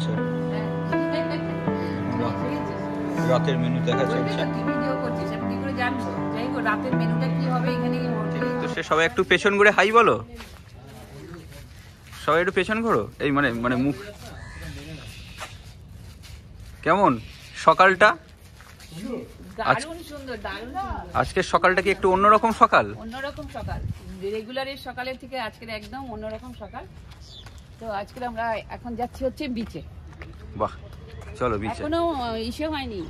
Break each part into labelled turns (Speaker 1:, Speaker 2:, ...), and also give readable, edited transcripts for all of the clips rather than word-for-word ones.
Speaker 1: চলছে, রাতের মেনু দেখা চলছে। তো সে সবাই একটু পেছন ঘুরে হাই বলো, সবাই একটু পেছন ঘোরো। এই মানে মানে মুখ কেমন সকালটা? আজকের সকালটা কি একটু অন্যরকম সকাল?
Speaker 2: অন্যরকম সকাল, রেগুলারের সকালের থেকে আজকের একদম অন্যরকম সকাল। তো আজকে আমরা এখন যাচ্ছি হচ্ছে বিচে।
Speaker 1: বাহ, চলো বিচে।
Speaker 2: এখনো ইসে হয়নি,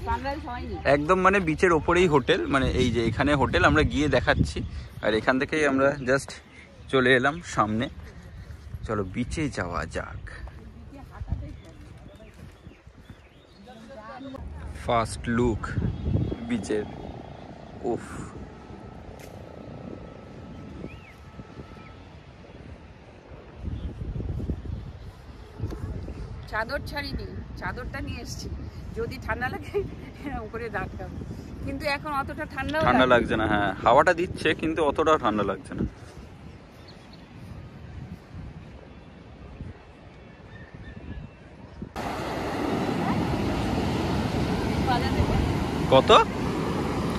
Speaker 2: সানরাইজ হয়নি
Speaker 1: একদম, মানে বিচের ওপরেই হোটেল, মানে এই যে এখানে হোটেল, আমরা গিয়ে দেখাচ্ছি। আর এখান থেকেই আমরা জাস্ট চলে এলাম সামনে। চলো বিচে যাওয়া যাক। ফার্স্ট লুক বিচের। উফ,
Speaker 2: চাদর ছাড়িনি, চাদরটা নিয়ে এসেছি, যদি ঠান্ডা লাগে উপরে রাখতাম, কিন্তু এখন অতটা ঠান্ডা
Speaker 1: লাগছে না। হ্যাঁ, হাওয়াটা দিচ্ছে কিন্তু অতটাও ঠান্ডা লাগছে না। কত?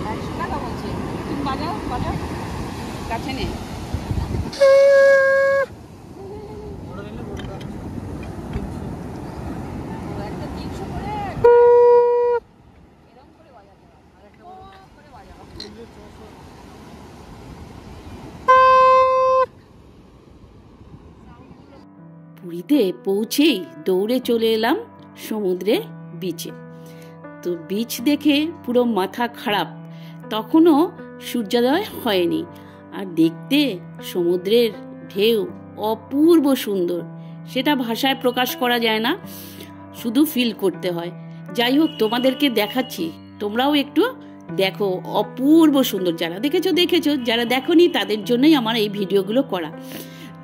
Speaker 2: 100 টাকা বলছে। তুমি বাজাও, বাজাও, কাছে নেই। পুরীতে পৌঁছেই দৌড়ে চলে এলাম সমুদ্রের বিচে। তো বিচ দেখে পুরো মাথা খারাপ, তখনও সূর্যোদয় হয়নি। আর দেখতে সমুদ্রের ঢেউ অপূর্ব সুন্দর, সেটা ভাষায় প্রকাশ করা যায় না, শুধু ফিল করতে হয়। যাই হোক, তোমাদেরকে দেখাচ্ছি, তোমরাও একটু দেখো, অপূর্ব সুন্দর। যারা দেখেছো দেখেছো, যারা দেখোনি তাদের জন্যই আমার এই ভিডিওগুলো করা।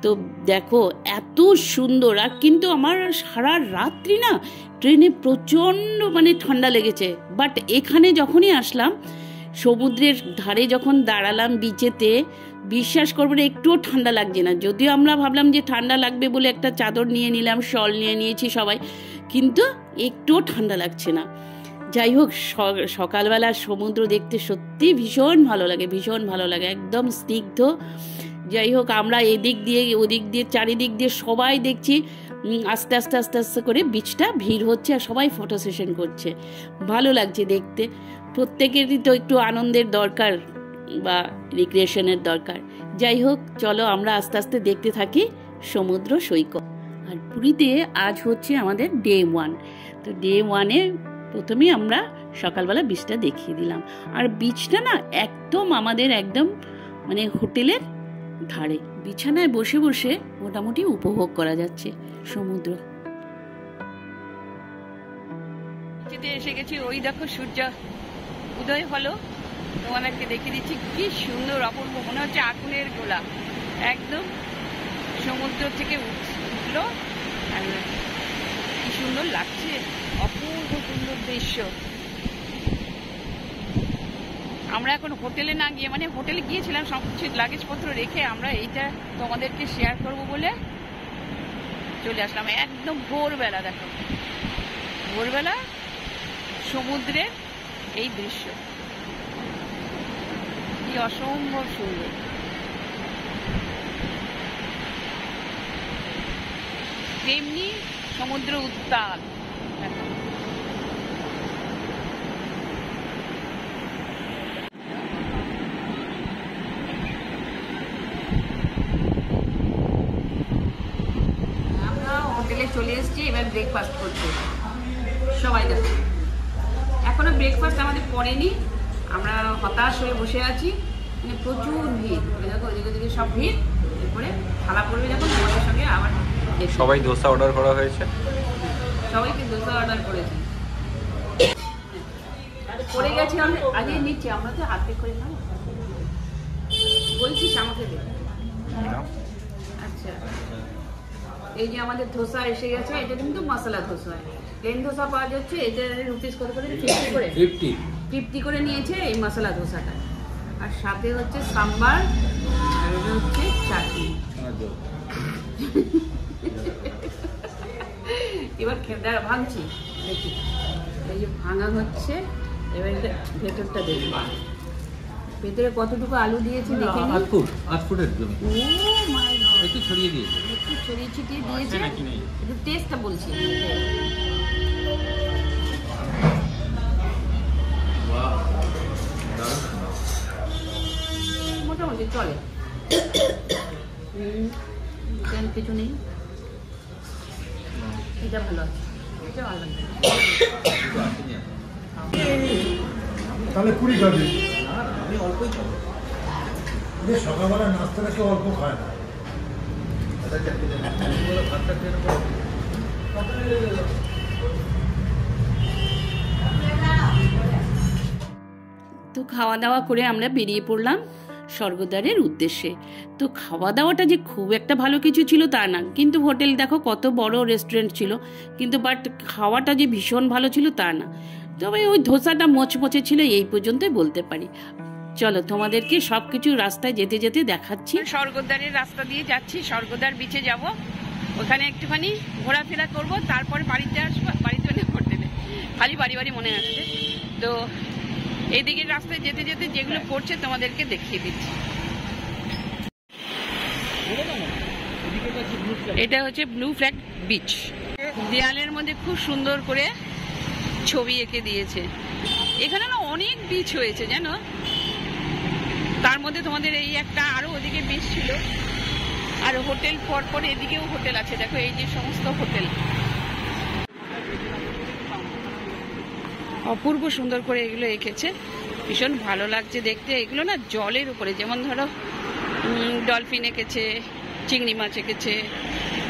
Speaker 2: তো দেখো এত সুন্দর। আর কিন্তু আমার সারা রাত্রি না ট্রেনে প্রচণ্ড মানে ঠান্ডা লেগেছে, বাট এখানে যখনই আসলাম, সমুদ্রের ধারে যখন দাঁড়ালাম বিচেতে, বিশ্বাস করবো না একটুও ঠান্ডা লাগছে না। যদিও আমরা ভাবলাম যে ঠান্ডা লাগবে বলে একটা চাদর নিয়ে নিলাম, শল নিয়ে নিয়েছি সবাই, কিন্তু একটুও ঠান্ডা লাগছে না। যাই হোক, সকালবেলা সমুদ্র দেখতে সত্যি ভীষণ ভালো লাগে, ভীষণ ভালো লাগে, একদম স্নিগ্ধ। যাই হোক, আমরা এদিক দিয়ে ওদিক দিয়ে চারিদিক দিয়ে সবাই দেখছি আস্তে আস্তে আস্তে আস্তে করে বিচটা ভিড় হচ্ছে, আর সবাই ফটো সেশন করছে। ভালো লাগছে দেখতে। প্রত্যেকেরই তো একটু আনন্দের দরকার বা রিক্রিয়েশনের দরকার। যাই হোক, চলো আমরা আস্তে আস্তে দেখতে থাকি সমুদ্র সৈকত। আর পুরীতে আজ হচ্ছে আমাদের ডে 1। তো ডে 1-এ প্রথমেই আমরা সকালবেলা বিচটা দেখিয়ে দিলাম। আর বিচটা না একদম আমাদের একদম মানে হোটেলের ধারে, বিছানায় বসে বসে মোটামুটি উপভোগ করা যাচ্ছে সমুদ্র। এসে গেছি, ওই দেখো সূর্য উদয় হলো, তোমাদেরকে দেখিয়ে দিচ্ছি কি সুন্দর অপূর্ব, মনে হচ্ছে আগুনের গোলা একদম সমুদ্র থেকে উঠলো, আর কি সুন্দর লাগছে, অপূর্ব সুন্দর দৃশ্য। আমরা এখন হোটেলে না গিয়ে, মানে হোটেলে গিয়েছিলাম সব কিছু লাগেজপত্র রেখে, আমরা এইটা তোমাদেরকে শেয়ার করব বলে চলে আসলাম। একদম ভোরবেলা, দেখো ভোরবেলা সমুদ্রের এই দৃশ্য কি অসম্ভব সুন্দর। তেমনি সমুদ্র উত্তাল, দেখো চলে এসেছি। এবার ব্রেকফাস্ট করতে সবাই দেখো, এখনো ব্রেকফাস্ট আমাদের পড়েনি, আমরা হতাশ হয়ে বসে আছি, মানে প্রচুর ভিড়। দেখো এদিকে সব ভিড়, এরপরে থালা পড়বে যখন তোমাদের সঙ্গে আবার।
Speaker 1: সবাই দোসা অর্ডার করা হয়েছে,
Speaker 2: সবাইকে দোসা অর্ডার করেছি, পড়ে গেছি আজকে নিচ্ছি আমরা, তো হাতে করে খাবো বলছিস আমাকে দে। আচ্ছা, এই যে আমাদের ধোসা এসে গেছে, এটা কিন্তু মশলা ধোসা, প্লেন ধোসা পাওয়া যাচ্ছে, এটা রুপিস কত করে? 50 করে নিয়েছে এই মশলা ধোসাটা। আর সাথে হচ্ছে সাম্বার, আর এটা হচ্ছে চাটনি। এবার দাঁড়া ভাঙছি, দেখি এই যে ভাঙা হচ্ছে। এবার এটা ভেতরটা দেখি, ভেতরে কতটুকু আলু দিয়েছে দেখে নিই।
Speaker 3: 8 ফুটের জমি।
Speaker 2: ও মাই গড,
Speaker 3: একটু ছড়িয়ে দিয়েছে,
Speaker 2: একটু ছড়িয়ে ছিটিয়ে দিয়েছে। একটু টেস্টটা বলছি, মোটামুটি চলে, কিছু নেই। এটা ভালো আছে, এটা ভালো আছে।
Speaker 4: তাহলে 20 খাবি?
Speaker 3: আমি অল্পই খাবো।
Speaker 4: সকালবেলা নাস্তাটা কেউ অল্প খায় না।
Speaker 2: তো খাওয়া দাওয়া করে আমরা বেরিয়ে পড়লাম স্বর্গদ্বারের উদ্দেশ্যে। তো খাওয়া দাওয়াটা যে খুব একটা ভালো কিছু ছিল তা না, কিন্তু হোটেল দেখো কত বড় রেস্টুরেন্ট ছিল, কিন্তু বাট খাওয়াটা যে ভীষণ ভালো ছিল তা না। তবে ওই ধোসাটা মোচমোচে ছিল, এই পর্যন্তই বলতে পারি। চলো তোমাদেরকে সব কিছু রাস্তায় যেতে যেতে দেখাচ্ছি। স্বর্গদ্বারের রাস্তা দিয়ে যাচ্ছি, স্বর্গদ্বার বিচে যাব, ওখানে একটুখানি ঘোরাফেরা করব, তারপর বাড়িতে আসবো। বাড়িতে হোটেলে খালি বাড়ি বাড়ি মনে আসছে। তো এই দিকের রাস্তায় যেতে যেতে যেগুলো পড়ছে তোমাদেরকে দেখিয়ে দিচ্ছি। এটা হচ্ছে ব্লু ফ্ল্যাগ বিচ। দেয়ালের মধ্যে খুব সুন্দর করে ছবি এঁকে দিয়েছে। এখানে না অনেক বিচ হয়েছে জানো, তার মধ্যে তোমাদের এই একটা, আরো ওদিকে বিচ ছিল, আর হোটেল পরপর এদিকেও হোটেল আছে। দেখো এই যে সমস্ত হোটেল, অপূর্ব সুন্দর করে এগুলো এঁকেছে, ভীষণ ভালো লাগছে দেখতে। এগুলো না জলের উপরে, যেমন ধরো ডলফিন এঁকেছে, চিংড়ি মাছ এঁকেছে,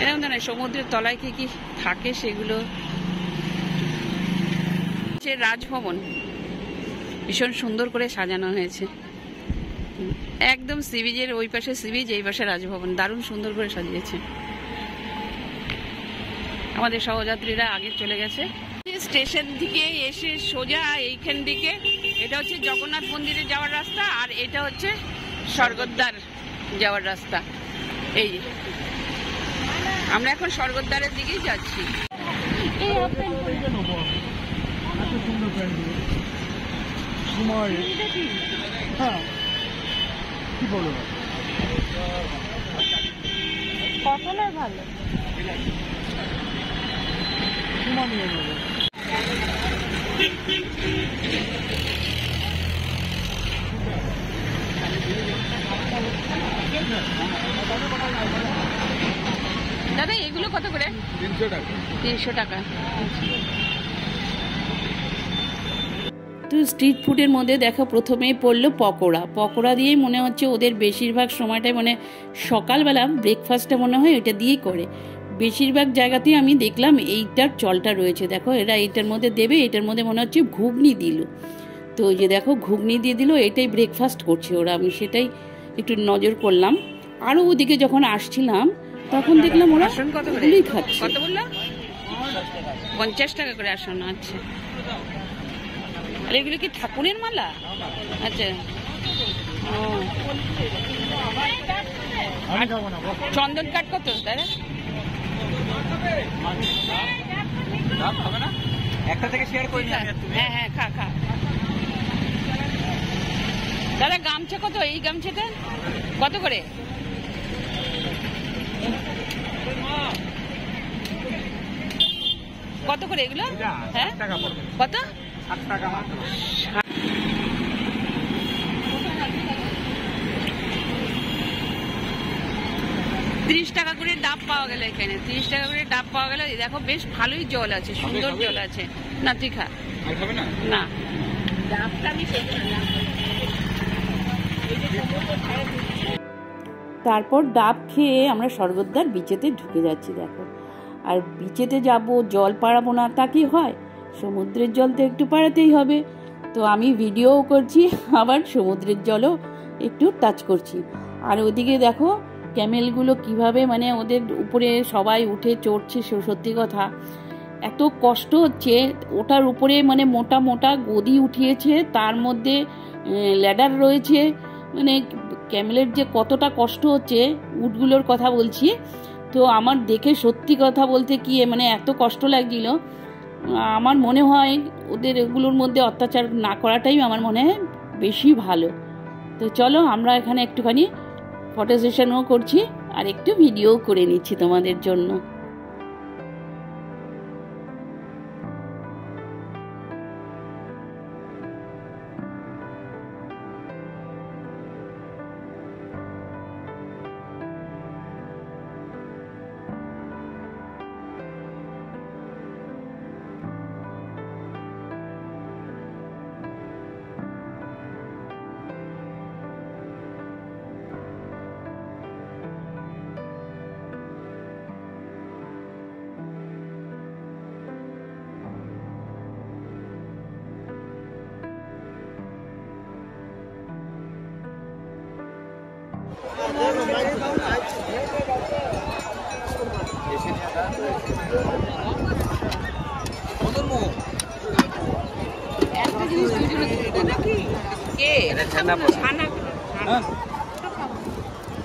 Speaker 2: এরকম ধরনের সমুদ্রের তলায় কি কি থাকে সেগুলো। রাজভবন ভীষণ সুন্দর করে সাজানো হয়েছে, একদম সি বিচের ওই পাশে সি বিচ, এই পাশে রাজভবন, দারুণ সুন্দর করে সাজিয়েছে। আমাদের সহযাত্রীরা আগে চলে গেছে। স্টেশন থেকে এসে সোজা এইখান দিকে, এটা হচ্ছে জগন্নাথ মন্দিরে যাওয়ার রাস্তা, আর এটা হচ্ছে স্বর্গদ্বার যাওয়ার রাস্তা। এই আমরা এখন স্বর্গদ্বারের দিকেই যাচ্ছি।
Speaker 5: কটনের ভালো
Speaker 2: দাদা এগুলো কত করে?
Speaker 3: 300 টাকা।
Speaker 2: 300 টাকা। তো স্ট্রিট ফুডের মধ্যে দেখো প্রথমেই পড়লো পকোড়া। পকোড়া দিয়েই মনে হচ্ছে ওদের বেশিরভাগ সময়টাই, মানে সকালবেলা ব্রেকফাস্টটা মনে হয় এটা দিয়েই করে। বেশিরভাগ জায়গাতেই আমি দেখলাম এইটার চলটা রয়েছে। দেখো এরা এইটার মধ্যে দেবে, এটার মধ্যে মনে হচ্ছে ঘুগনি দিল। তো ওই যে দেখো ঘুগনি দিয়ে দিল, এটাই ব্রেকফাস্ট করছে ওরা, আমি সেটাই একটু নজর করলাম। আরও ওদিকে যখন আসছিলাম তখন দেখলাম ওরা গুলি খাচ্ছে। কত বললাম? 50 টাকা করে আসন। আচ্ছা, আর এগুলো কি ঠাকুরের মালা? আচ্ছা, ও চন্দন কাঠ কত দাদা?
Speaker 1: একটা থেকে শেয়ার করি না।
Speaker 2: হ্যাঁ হ্যাঁ, খা খা দাদা। গামছা কত? এই গামছাটা কত করে? কত করে এগুলো? হ্যাঁ কত?
Speaker 3: 60 টাকা মাত্র।
Speaker 2: 30 টাকা করে ডাব পাওয়া গেল এখানে, 30 টাকা করে ডাব পাওয়া গেল। দেখো বেশ ভালোই জল আছে, সুন্দর জল আছে। না তুই খা। না ডাবটা আমি তারপর ডাব খেয়ে আমরা স্বর্গদ্বার বিচেতে ঢুকে যাচ্ছি। দেখো, আর বিচেতে যাব, জল পাড়াবো না তা কি হয়? সমুদ্রের জল তো একটু পাড়াতেই হবে। তো আমি ভিডিও করছি, আবার সমুদ্রের জলও একটু টাচ করছি। আর ওদিকে দেখো ক্যামেলগুলো কিভাবে, মানে ওদের উপরে সবাই উঠে চড়ছে। সত্যি কথা এত কষ্ট হচ্ছে, ওটার উপরে মানে মোটা মোটা গদি উঠিয়েছে, তার মধ্যে ল্যাডার রয়েছে। মানে ক্যামেলের যে কতটা কষ্ট হচ্ছে, উটগুলোর কথা বলছি। তো আমার দেখে সত্যি কথা বলতে কি মানে এত কষ্ট লাগছিল। আমার মনে হয় ওদের এগুলোর মধ্যে অত্যাচার না করাটাই আমার মনে হয় বেশি ভালো। তো চলো আমরা এখানে একটুখানি ফটো সেশনও করছি আর একটু ভিডিও করে নিচ্ছি তোমাদের জন্য।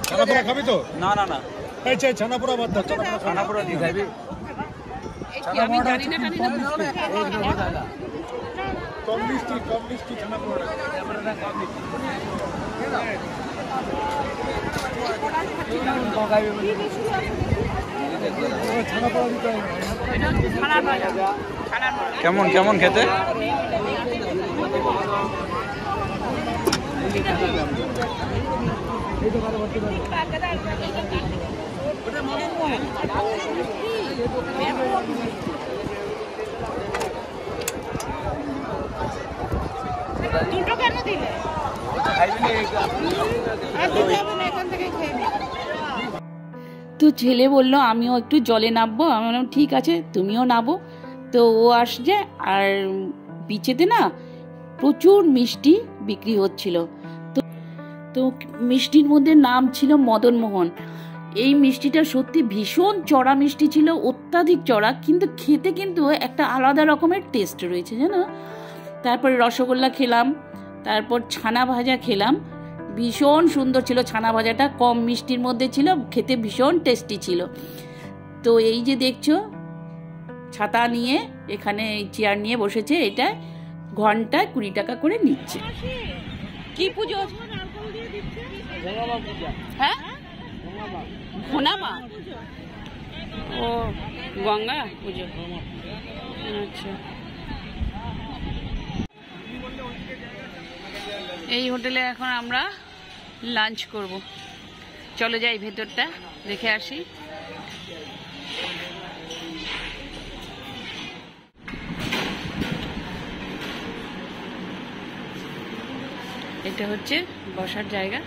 Speaker 4: ছানাপোড়া খাবি তো?
Speaker 1: না না না,
Speaker 4: এই চাই ছানাপোড়া বাদ দাও,
Speaker 1: ছানাপোড়া দিয়ে খাবি।
Speaker 4: কম মিষ্টি ছানাপোড়া। ছানাপোড়া দিতে হবে।
Speaker 1: কেমন কেমন খেতে?
Speaker 5: দুটো কেন দিলে?
Speaker 2: তো ছেলে বললো আমিও একটু জলে নামবো। আমি বললাম ঠিক আছে তুমিও নামো। তো ও আসছে আর বিচেতে না প্রচুর মিষ্টি বিক্রি হচ্ছিল। তো মিষ্টির মধ্যে নাম ছিল মদনমোহন। এই মিষ্টিটা সত্যি ভীষণ চড়া মিষ্টি ছিল, অত্যাধিক চড়া, কিন্তু খেতে কিন্তু একটা আলাদা রকমের টেস্ট রয়েছে জানো। তারপরে রসগোল্লা খেলাম, তারপর ছানা ভাজা খেলাম, ভীষণ সুন্দর ছিল ছানা ভাজাটা, কম মিষ্টির মধ্যে ছিল, খেতে ভীষণ টেস্টি ছিল। তো এই যে দেখছো ছাতা নিয়ে এখানে চেয়ার নিয়ে বসেছে, এটা ঘন্টায় 20 টাকা করে নিচ্ছে। কি পুজো? হ্যাঁ ভোনামা, ও গঙ্গা পুজো। আচ্ছা, এই হোটেলে এখন আমরা লাঞ্চ করব। চলো যাই ভেতরটা দেখে আসি। এটা হচ্ছে বসার জায়গা,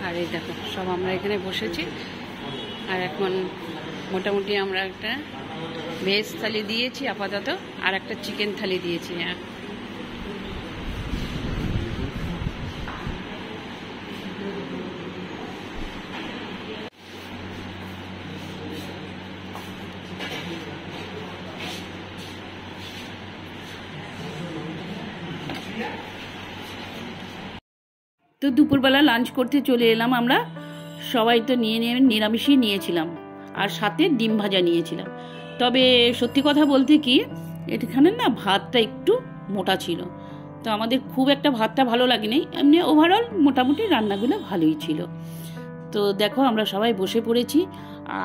Speaker 2: আর এই দেখো সব আমরা এখানে বসেছি। আর এখন মোটামুটি আমরা একটা ভেজ থালি দিয়েছি আপাতত, আর একটা চিকেন থালি দিয়েছি। হ্যাঁ, তো দুপুরবেলা লাঞ্চ করতে চলে এলাম আমরা। সবাই তো নিয়ে নিরামিষই নিয়েছিলাম, আর সাথে ডিম ভাজা নিয়েছিলাম। তবে সত্যি কথা বলতে কি এখানে না ভাতটা একটু মোটা ছিল, তো আমাদের খুব একটা ভাতটা ভালো লাগেনি। এমনি ওভারঅল মোটামুটি রান্নাগুলো ভালোই ছিল। তো দেখো আমরা সবাই বসে পড়েছি,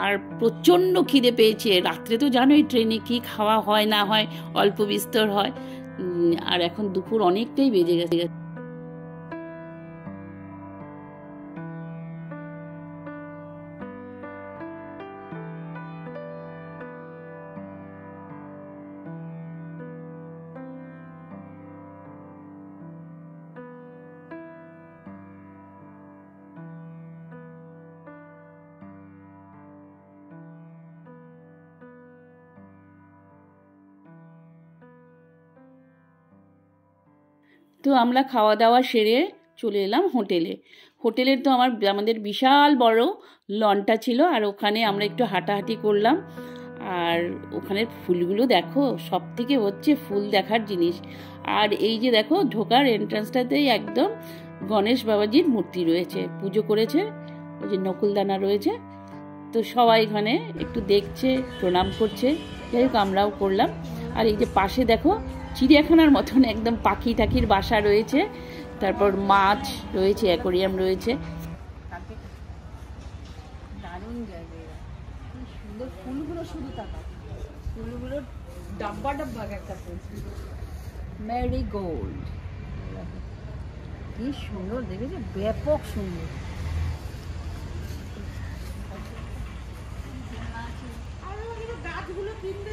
Speaker 2: আর প্রচণ্ড খিদে পেয়েছে। রাত্রে তো জানোই ট্রেনে কি খাওয়া হয় না হয়, অল্প বিস্তর হয়। আর এখন দুপুর অনেকটাই বেজে গেছে। তো আমরা খাওয়া দাওয়া সেরে চলে এলাম হোটেলে। হোটেলের তো আমাদের বিশাল বড় লনটা ছিল, আর ওখানে আমরা একটু হাঁটাহাঁটি করলাম। আর ওখানের ফুলগুলো দেখো, সব থেকে হচ্ছে ফুল দেখার জিনিস। আর এই যে দেখো ঢোকার এন্ট্রান্সটাতেই একদম গণেশ বাবাজির মূর্তি রয়েছে, পুজো করেছে, ওই যে নকুলদানা রয়েছে। তো সবাই এখানে একটু দেখছে, প্রণাম করছে, যাই হোক আমরাও করলাম। আর এই যে পাশে দেখো চিড়িয়াখানার মতন একদম পাখি টাকির বাসা রয়েছে, তারপর মাছ রয়েছে, অ্যাকোরিয়াম রয়েছে।
Speaker 5: দারুণ জায়গা, কি সুন্দর ফুলগুলো, শুধু তাকা ফুলগুলো ডাব্বা ডাব্বা একটা ফুল, ম্যারিগোল্ড, কি সুন্দর দেখেছে, ব্যাপক সুন্দর। গাছগুলো কিনবে।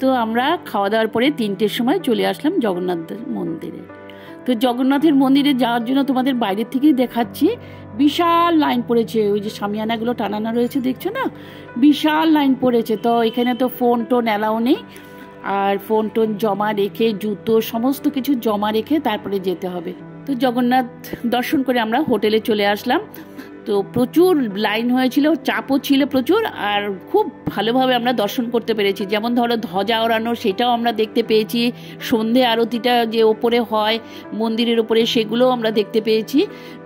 Speaker 2: তো আমরা খাওয়া দাওয়ার পরে 3টের সময় চলে আসলাম জগন্নাথ মন্দিরে। তো জগন্নাথের মন্দিরে যাওয়ার জন্য তোমাদের বাইরের থেকেই দেখাচ্ছি, বিশাল লাইন পড়েছে। ওই যে শামিয়ানাগুলো টানানো রয়েছে দেখছো না, বিশাল লাইন পড়েছে। তো এখানে তো ফোন টোন অ্যালাউ নেই, আর ফোন টোন জমা রেখে, জুতো সমস্ত কিছু জমা রেখে তারপরে যেতে হবে। তো জগন্নাথ দর্শন করে আমরা হোটেলে চলে আসলাম। তো প্রচুর লাইন হয়েছিল, চাপও ছিল প্রচুর, আর খুব ভালোভাবে আমরা দর্শন করতে পেরেছি। যেমন ধরো ধ্বজা ওড়ানো, সেটাও আমরা দেখতে পেয়েছি। সন্ধে আরতিটা যে ওপরে হয় মন্দিরের ওপরে, সেগুলোও আমরা দেখতে পেয়েছি।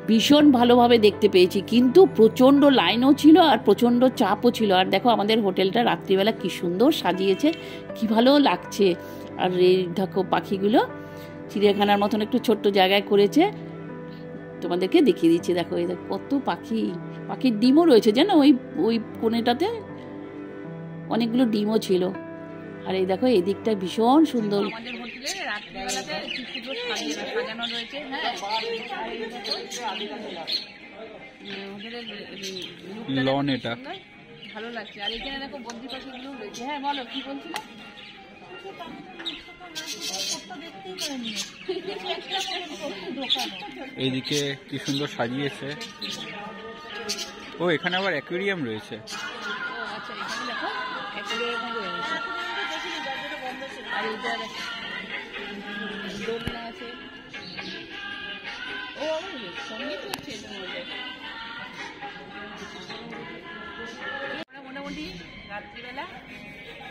Speaker 2: ভীষণ ভালোভাবে দেখতে পেয়েছি, কিন্তু প্রচণ্ড লাইনও ছিল আর প্রচণ্ড চাপও ছিল। আর দেখো আমাদের হোটেলটা রাত্রিবেলা কি সুন্দর সাজিয়েছে, কি ভালো লাগছে। আর এই দেখো পাখিগুলো চিড়িয়াখানার মতন একটু ছোট্ট জায়গায় করেছে, তোমাদেরকে দেখিয়ে দিচ্ছি। দেখো এই দেখো কত পাখি, পাখির ডিমও রয়েছে জানো, ওই কোণেটাতে অনেকগুলো ডিমও ছিল। আর এই দেখো এই দিকটা ভীষণ সুন্দর।
Speaker 5: আমাদের হোটেলে রাত্রিবেলাতে কি সুন্দর সাজানো রয়েছে। হ্যাঁ, হোটেলের
Speaker 1: লন এটা
Speaker 5: ভালো লাগছে। আর এখানে দেখো বদ্রি পাখিগুলো রয়েছে। হ্যাঁ বলো, কি বলছিলে?
Speaker 1: এইদিকে কি সুন্দর সাজিয়েছে। ও এখানে আবার অ্যাকুয়ারিয়াম রয়েছে।
Speaker 5: আচ্ছা, এখানে দেখো অ্যাকুয়ারিয়াম রয়েছে। আর এইটা দোলনা আছে। ও সঙ্গীত হচ্ছে এটার মধ্যে। আমরা মোটামুটি রাত্রিবেলা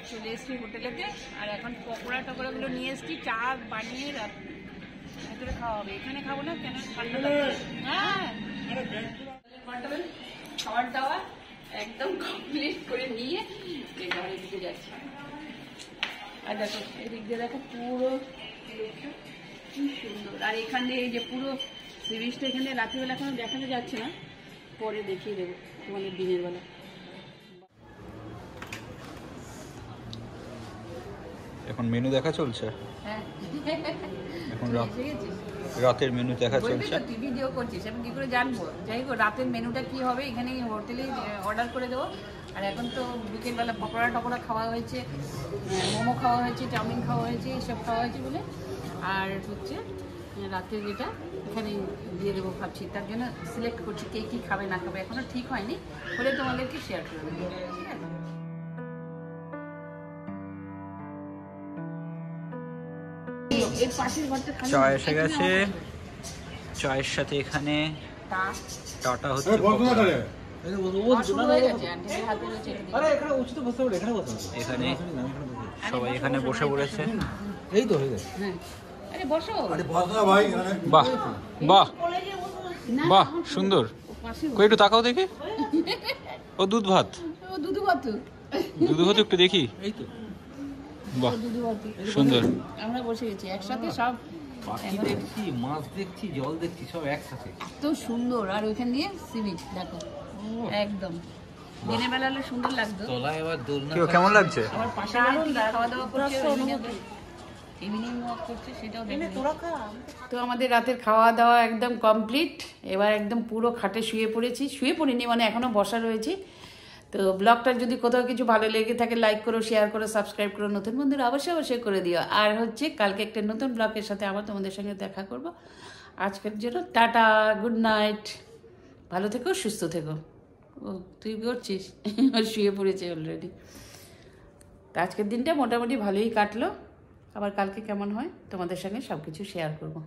Speaker 5: চলে এসছি হোটেলেতে। আর এখন পকোড়া টকোড়াগুলো নিয়ে এসছি, চা বানিয়ে ভেতরে খাওয়া হবে। এখানে খাবো না, কেন ঠান্ডা লাগবে। হ্যাঁ, খাবার দাওয়া একদম কমপ্লিট করে নিয়ে ঘরের দিকে যাচ্ছি। আর দেখো এদিক দিয়ে দেখো পুরো কি সুন্দর। আর এখান দিয়ে এই যে পুরো সি বিচটা, এখানে রাত্রিবেলা এখনো দেখানো যাচ্ছে না, পরে দেখিয়ে দেবো তোমাদের দিনের বেলা।
Speaker 1: এখন মেনু দেখা চলছে।
Speaker 5: হ্যাঁ,
Speaker 1: এখন রাতের মেনু দেখা চলছে।
Speaker 5: তুই ভিডিও করছিস, আমি কি করে জানবো? যাই হোক, রাতের মেনুটা কি হবে এখানে হোটেলেই অর্ডার করে দেবো। আর এখন তো বিকেলবেলা পকোড়া টকোড়া খাওয়া হয়েছে, মোমো খাওয়া হয়েছে, চাউমিন খাওয়া হয়েছে, এইসব খাওয়া হয়েছে বলে। আর হচ্ছে রাতে যেটা এখানে দিয়ে দেবো ভাবছি, তার জন্য সিলেক্ট করছি কে কী খাবে না খাবে, এখনও ঠিক হয়নি, হলে তোমাদেরকে শেয়ার করে দেবো। ঠিক আছে, এর পাশের ঘরটা
Speaker 1: চা এসে গেছে, চায়ের সাথে এখানে টাটা হচ্ছে। এখানে সবাই এখানে বসে পড়েছে।
Speaker 3: এই তো হয়ে গেছে।
Speaker 1: বাহ বাহ বাহ, সুন্দর। কই একটু তাকাও দেখি। ও দুধ ভাত, দুধ ভাত একটু দেখি। এই তো বাহ, সুন্দর।
Speaker 5: আমরা বসে গেছি একসাথে, সব
Speaker 3: পাখি দেখছি, মাছ দেখছি, জল দেখছি, সব একসাথে।
Speaker 5: এত সুন্দর। আর ওইখান দিয়ে সি বিচ দেখো, একদম দিনের বেলা হলে সুন্দর লাগতো।
Speaker 3: তলায় এবার দোলনা।
Speaker 1: কেমন লাগছে?
Speaker 5: আমার পাশে খাওয়া দাওয়া করছে। ইভিনিং ওয়াক করছে সেটাও দেখে তো আমাদের রাতের খাওয়া দাওয়া একদম কমপ্লিট। এবার একদম পুরো খাটে শুয়ে পড়েছি, শুয়ে পড়িনি মানে এখনও বসা রয়েছি। তো ব্লগটা যদি কোথাও কিছু ভালো লেগে থাকে লাইক করো, শেয়ার করো, সাবস্ক্রাইব করো, নতুন বন্ধুরা অবশ্যই করে দিও। আর হচ্ছে কালকে একটা নতুন ব্লগের সাথে আবার তোমাদের সঙ্গে দেখা করব। আজকের জন্য টাটা, গুড নাইট, ভালো থেকো, সুস্থ থেকো। ও তুই করছিস? শুয়ে পড়েছে অলরেডি। তো আজকের দিনটা মোটামুটি ভালোই কাটলো, আবার কালকে কেমন হয় তোমাদের সঙ্গে সব কিছু শেয়ার করবো।